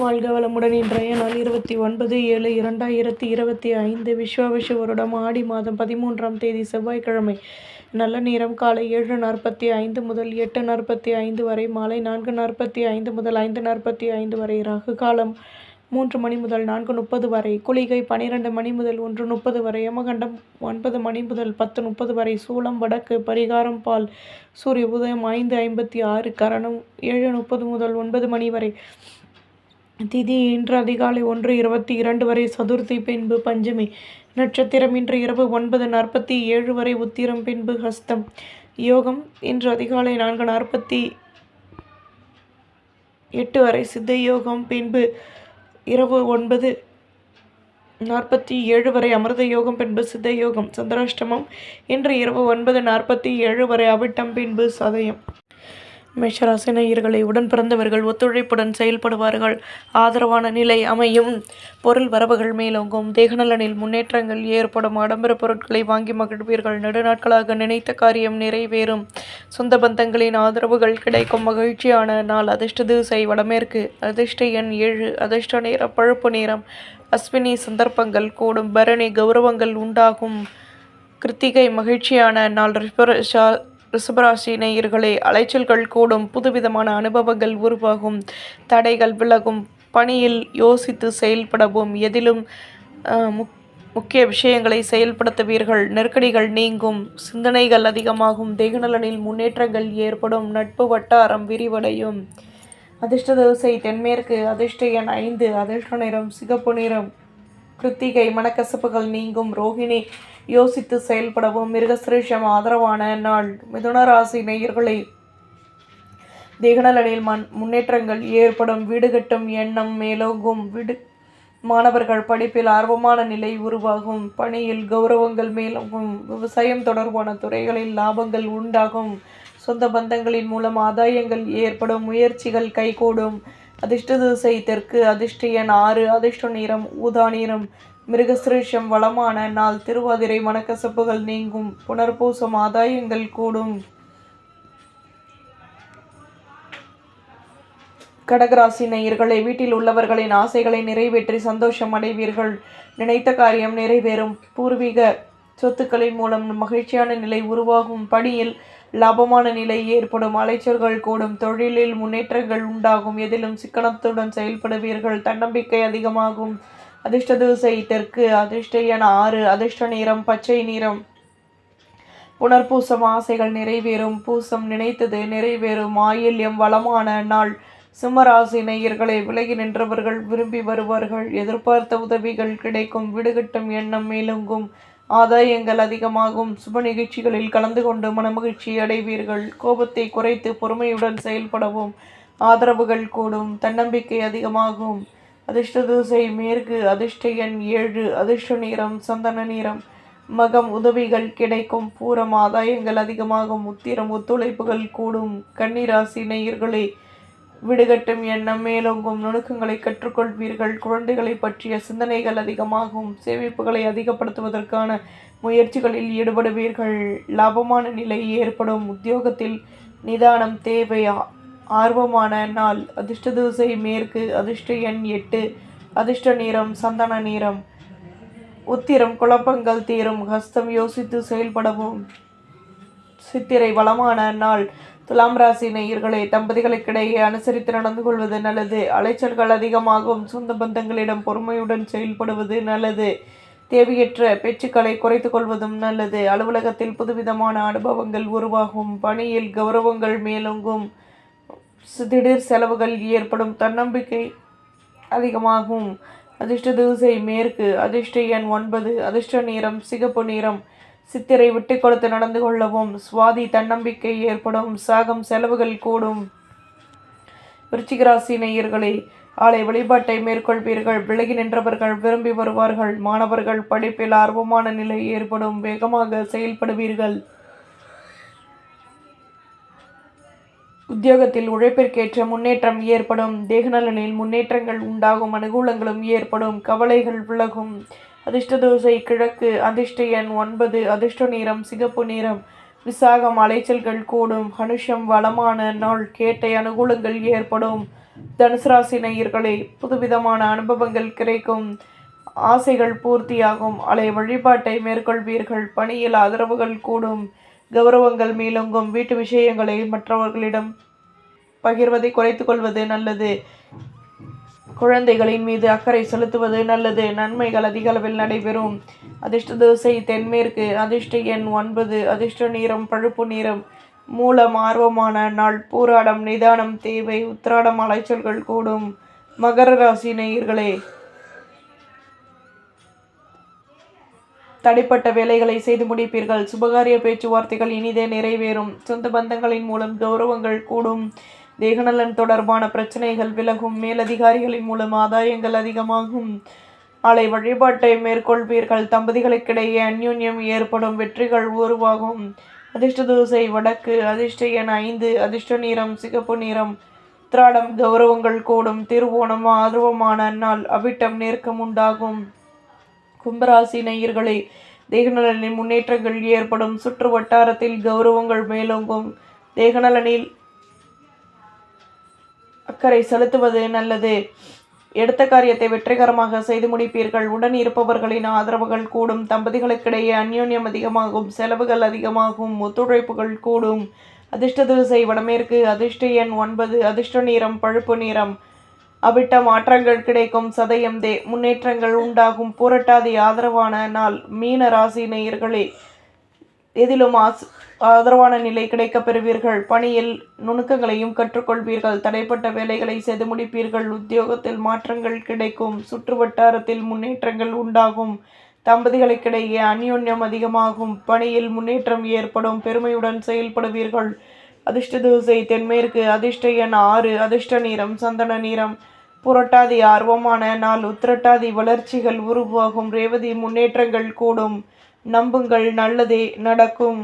வாழ்க வளமுடன். இன்றைய நாள் 29/7/2025 விஸ்வாவசு வருடம் ஆடி மாதம் 13ஆம் தேதி செவ்வாய்க்கிழமை. நல்ல நேரம் காலை 7:45 முதல் 8:45 வரை, மாலை 4:45 முதல் 5:45 வரை, ராகு காலம் 3 மணி முதல் 4:30 வரை, குளிகை 12 மணி முதல் 1:30 வரை, யமகண்டம் 9 மணி முதல் 10:30 வரை, சூலம் வடக்கு, பரிகாரம் பால், சூரிய உதயம் 5:56, கரணம் 7:30 முதல் 9 மணி வரை, திதி இன்று அதிகாலை 1:22 வரை, சதுர்த்தி பின்பு பஞ்சமி, நட்சத்திரம் இன்று இரவு 9:47 வரை, உத்திரம் பின்பு ஹஸ்தம், யோகம் இன்று அதிகாலை 4:48 வரை, சித்த யோகம் பின்பு இரவு 9:47 வரை, அமிர்த யோகம் பின்பு சித்த யோகம், சந்திராஷ்டமம் இன்று இரவு 9:47 வரை, அவிட்டம் பின்பு சதயம். மேஷராசி நேயர்களே, உடன் பிறந்தவர்கள் ஒத்துழைப்புடன் செயல்படுவார்கள். ஆதரவான நிலை அமையும். பொருள் வரவுகள் மேலோங்கும். தேகநலனில் முன்னேற்றங்கள் ஏற்படும். ஆடம்பர பொருட்களை வாங்கி மகிழ்வீர்கள். நெடுநாட்களாக நினைத்த காரியம் நிறைவேறும். சொந்த பந்தங்களின் ஆதரவுகள் கிடைக்கும். மகிழ்ச்சியான நாள். அதிர்ஷ்ட திசை வடமேற்கு. அதிர்ஷ்ட எண் 7. அதிர்ஷ்ட நேரம் பழுப்பு நேரம். அஸ்வினி சந்தர்ப்பங்கள் கூடும். பரணி கௌரவங்கள் உண்டாகும். கிருத்திகை மகிழ்ச்சியான நாள். ரிஷபராசி நேயர்களே, அலைச்சல்கள் கூடும். புதுவிதமான அனுபவங்கள் உருவாகும். தடைகள் விலகும். பணியில் யோசித்து செயல்படவும். எதிலும் முக்கிய விஷயங்களை செயல்படுத்துவீர்கள். நெருக்கடிகள் நீங்கும். சிந்தனைகள் அதிகமாகும். தேகநலனில் முன்னேற்றங்கள் ஏற்படும். நட்பு வட்டாரம் விரிவடையும். அதிர்ஷ்ட திசை தென்மேற்கு. அதிர்ஷ்ட எண் 5. அதிர்ஷ்ட நிறம் சிகப்பு நிறம். கிருத்திகை மனக்கசப்புகள் நீங்கும். ரோகிணி யோசித்து செயல்படவும். மிருகசிரேஷம் ஆதரவான நாள். மிதுன ராசி நேயர்களே, தேகநலனில் முன்னேற்றங்கள் ஏற்படும். வீடு கட்டும் எண்ணம் மேலோங்கும். மாணவர்கள் படிப்பில் ஆர்வமான நிலை உருவாகும். பணியில் கௌரவங்கள் மேலோங்கும். விவசாயம் தொடர்பான துறைகளில் லாபங்கள் உண்டாகும். சொந்த பந்தங்களின் மூலம் ஆதாயங்கள் ஏற்படும். முயற்சிகள் கைகூடும். அதிர்ஷ்ட திசை தெற்கு. அதிர்ஷ்ட எண் 6. அதிர்ஷ்ட நிறம் ஊதா நிறம். மிருகசிரேஷம் வளமான நாள். திருவாதிரை மனக்கசப்புகள் நீங்கும். புனர்பூசம் ஆதாயங்கள் கூடும். கடகராசி நேயர்களே, வீட்டில் உள்ளவர்களின் ஆசைகளை நிறைவேற்றி சந்தோஷம் அடைவீர்கள். நினைத்த காரியம் நிறைவேறும். பூர்வீக சொத்துக்களின் மூலம் மகிழ்ச்சியான நிலை உருவாகும். பணியில் லாபமான நிலை ஏற்படும். அலைச்சல்கள் கூடும். தொழிலில் முன்னேற்றங்கள் உண்டாகும். எதிலும் சிக்கனத்துடன் செயல்படுவீர்கள். தன்னம்பிக்கை அதிகமாகும். அதிர்ஷ்ட திசை தெற்கு. அதிர்ஷ்ட எண் 6. அதிர்ஷ்ட நிறம் பச்சை நிறம். புனர்பூசம் ஆசைகள் நிறைவேறும். பூசம் நினைத்தது நிறைவேறும். ஆயில்யம் வளமான நாள். சிம்மராசி நேயர்களை, விலகி நின்றவர்கள் விரும்பி வருவார்கள். எதிர்பார்த்த உதவிகள் கிடைக்கும். விடுகட்டும் எண்ணம் மேலோங்கும். ஆதாயங்கள் அதிகமாகும். சுப நிகழ்ச்சிகளில் கலந்து கொண்டு மனமகிழ்ச்சி அடைவீர்கள். கோபத்தை குறைத்து பொறுமையுடன் செயல்படவும். ஆதரவுகள் கூடும். தன்னம்பிக்கை அதிகமாகும். அதிர்ஷ்ட திசை மேற்கு. அதிர்ஷ்ட எண் 7. அதிர்ஷ்ட நிறம் சந்தன நிறம். மகம் உதவிகள் கிடைக்கும். பூரம் ஆதாயங்கள் அதிகமாகும். உத்திரம் ஒத்துழைப்புகள் கூடும். கன்னிராசி நேயர்களே, விடுகட்டும் எண்ணம் மேலோங்கும். நுணுக்கங்களை கற்றுக்கொள்வீர்கள். குழந்தைகளை பற்றிய சிந்தனைகள் அதிகமாகும். சேமிப்புகளை அதிகப்படுத்துவதற்கான முயற்சிகளில் ஈடுபடுவீர்கள். லாபமான நிலை ஏற்படும். உத்தியோகத்தில் நிதானம் தேவை. ஆர்வமான நாள். அதிர்ஷ்ட திசை மேற்கு. அதிர்ஷ்ட எண் 8. அதிர்ஷ்ட நிறம் சந்தன நிறம். உத்திரம் குழப்பங்கள் தீரும். ஹஸ்தம் யோசித்து செயல்படவும். சித்திரை வளமான நாள். துலாம் ராசி நேயர்களே, தம்பதிகளுக்கிடையே அனுசரித்து நடந்து கொள்வது நல்லது. அலைச்சல்கள் அதிகமாகும். சொந்த பந்தங்களிடம் பொறுமையுடன் செயல்படுவது நல்லது. தேவையற்ற பேச்சுக்களை குறைத்து கொள்வதும் நல்லது. அலுவலகத்தில் புதுவிதமான அனுபவங்கள் உருவாகும். பணியில் கௌரவங்கள் மேலோங்கும். திடீர் செலவுகள் ஏற்படும். தன்னம்பிக்கை அதிகமாகும். அதிர்ஷ்ட திசை மேற்கு. அதிர்ஷ்ட எண் 9. அதிர்ஷ்ட நிறம் சிகப்பு நிறம். சித்திரை விட்டு கொடுத்து நடந்து கொள்ளவும். சுவாதி தன்னம்பிக்கை ஏற்படும். சாகம் செலவுகள் கூடும். விருச்சிகராசி நேயர்களே, ஆலய வழிபாட்டை மேற்கொள்வீர்கள். விலகி நின்றவர்கள் விரும்பி வருவார்கள். மாணவர்கள் படிப்பில் ஆர்வமான நிலை ஏற்படும். வேகமாக செயல்படுவீர்கள். உத்தியோகத்தில் உழைப்பிற்கேற்ற முன்னேற்றம் ஏற்படும். தேகநலனில் முன்னேற்றங்கள் உண்டாகும். அனுகூலங்களும் ஏற்படும். கவலைகள் விலகும். அதிர்ஷ்ட திசை கிழக்கு. அதிர்ஷ்ட எண் 9. அதிர்ஷ்ட நிறம் சிகப்பு நிறம். விசாகம் அலைச்சல்கள் கூடும். ஹனுஷம் வளமான நாள். கேட்டை அனுகூலங்கள் ஏற்படும். தனுசு ராசி நேயர்களே, புதுவிதமான அனுபவங்கள் கிடைக்கும், ஆசைகள் பூர்த்தியாகும், ஆலய வழிபாட்டை மேற்கொள்வீர்கள், பணியில் ஆதரவுகள் கூடும், கௌரவங்கள் மேலோங்கும், வீட்டு விஷயங்களை மற்றவர்களிடம் பகிர்வதை குறைத்துக் கொள்வது நல்லது. குழந்தைகளின் மீது அக்கறை செலுத்துவது நல்லது. நன்மைகள் அதிக அளவில் நடைபெறும். அதிர்ஷ்ட திசை தென்மேற்கு. அதிர்ஷ்ட எண் 9. அதிர்ஷ்ட நிறம் பழுப்பு நிறம். மூலம் ஆர்வமான நாள். பூராடம் நிதானம் தேவை. உத்திராடம் அலைச்சல்கள் கூடும். மகர ராசி நேயர்களே, தடைப்பட்ட வேலைகளை செய்து முடிப்பீர்கள். சுபகாரிய பேச்சுவார்த்தைகள் இனிதே நிறைவேறும். சொந்த பந்தங்களின் மூலம் கௌரவங்கள் கூடும். தேகநலன் தொடர்பான பிரச்சனைகள் விலகும். மேலதிகாரிகளின் மூலம் ஆதாயங்கள் அதிகமாகும். ஆலை வழிபாட்டை மேற்கொள்வீர்கள். தம்பதிகளுக்கிடையே அந்யோன்யம் ஏற்படும். வெற்றிகள் உருவாகும். அதிர்ஷ்ட திசை வடக்கு. அதிர்ஷ்ட எண் 5. அதிர்ஷ்ட நிறம் சிகப்பு நிறம். உத்திராடம் கௌரவங்கள் கூடும். திருவோணம் ஆர்வமான நாள். அவிட்டம் நெருக்கம் உண்டாகும். கும்பராசி நேயர்களே, தேகநலனில் முன்னேற்றங்கள் ஏற்படும். சுற்று வட்டாரத்தில் கௌரவங்கள் மேலோங்கும். தேகநலனில் அக்கறை செலுத்துவது நல்லது. எடுத்த காரியத்தை வெற்றிகரமாக செய்து முடிப்பீர்கள். உடன் இருப்பவர்களின் ஆதரவுகள் கூடும். தம்பதிகளுக்கிடையே அந்யோன்யம் அதிகமாகும். செலவுகள் அதிகமாகும். ஒத்துழைப்புகள் கூடும். அதிர்ஷ்ட திசை வடமேற்கு. அதிர்ஷ்ட எண் 9. அதிர்ஷ்ட நிறம் பழுப்பு நிறம். அவிட்ட மாற்றங்கள் கிடைக்கும். சதயம் முன்னேற்றங்கள் உண்டாகும். பூரட்டாதி ஆதரவான நாள். மீன ராசி நேயர்களே, எதிலும் ஆதரவான நிலை கிடைக்கப் பெறுவீர்கள். பணியில் நுணுக்கங்களையும் கற்றுக்கொள்வீர்கள். தடைப்பட்ட வேலைகளை செய்து முடிப்பீர்கள். உத்தியோகத்தில் மாற்றங்கள் கிடைக்கும். சுற்று வட்டாரத்தில் முன்னேற்றங்கள் உண்டாகும். தம்பதிகளுக்கிடையே அந்யோன்யம் அதிகமாகும். பணியில் முன்னேற்றம் ஏற்படும். பெருமையுடன் செயல்படுவீர்கள். அதிர்ஷ்ட திசை தென்மேற்கு. அதிர்ஷ்ட எண் 6. அதிர்ஷ்ட நிறம் சந்தன நிறம். புரட்டாதி ஆர்வமான நாள். உத்திரட்டாதி வளர்ச்சிகள் உருவாகும். ரேவதி முன்னேற்றங்கள் கூடும். நம்புங்கள், நல்லதே நடக்கும்.